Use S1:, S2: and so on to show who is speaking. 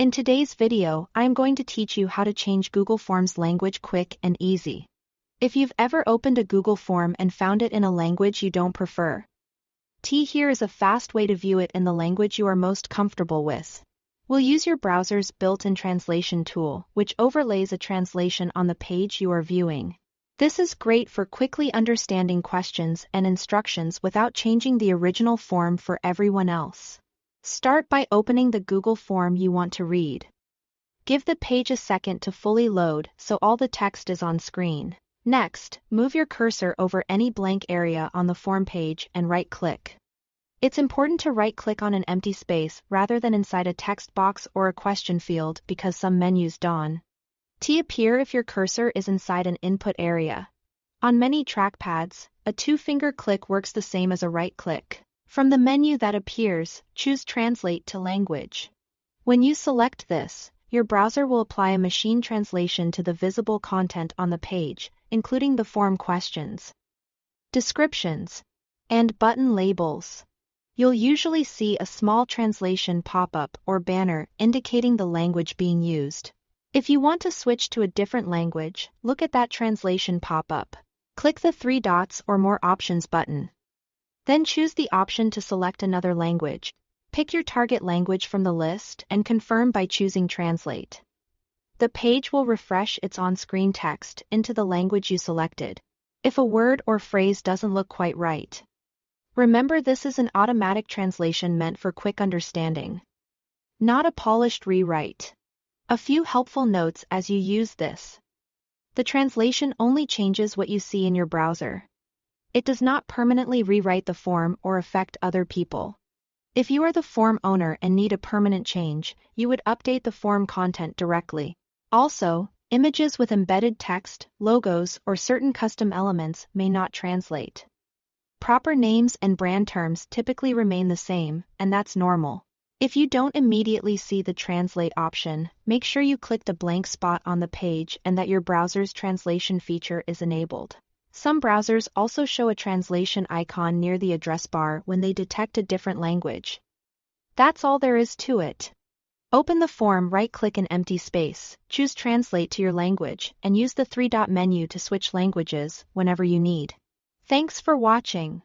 S1: In today's video, I am going to teach you how to change Google Forms language quick and easy. If you've ever opened a Google form and found it in a language you don't prefer, here is a fast way to view it in the language you are most comfortable with. We'll use your browser's built-in translation tool, which overlays a translation on the page you are viewing. This is great for quickly understanding questions and instructions without changing the original form for everyone else. Start by opening the Google form you want to read. Give the page a second to fully load so all the text is on screen. Next, move your cursor over any blank area on the form page and right-click. It's important to right-click on an empty space rather than inside a text box or a question field because some menus don't appear if your cursor is inside an input area. On many trackpads, a two-finger click works the same as a right-click. From the menu that appears, choose Translate to Language. When you select this, your browser will apply a machine translation to the visible content on the page, including the form questions, descriptions, and button labels. You'll usually see a small translation pop-up or banner indicating the language being used. If you want to switch to a different language, look at that translation pop-up. Click the three dots or More Options button. Then choose the option to select another language. Pick your target language from the list and confirm by choosing Translate. The page will refresh its on-screen text into the language you selected. If a word or phrase doesn't look quite right, remember this is an automatic translation meant for quick understanding, not a polished rewrite. A few helpful notes as you use this. The translation only changes what you see in your browser. It does not permanently rewrite the form or affect other people. If you are the form owner and need a permanent change, you would update the form content directly. Also, images with embedded text, logos, or certain custom elements may not translate. Proper names and brand terms typically remain the same, and that's normal. If you don't immediately see the Translate option, make sure you clicked a blank spot on the page and that your browser's translation feature is enabled. Some browsers also show a translation icon near the address bar when they detect a different language. That's all there is to it. Open the form, right-click an empty space, choose Translate to your language, and use the three-dot menu to switch languages whenever you need. Thanks for watching.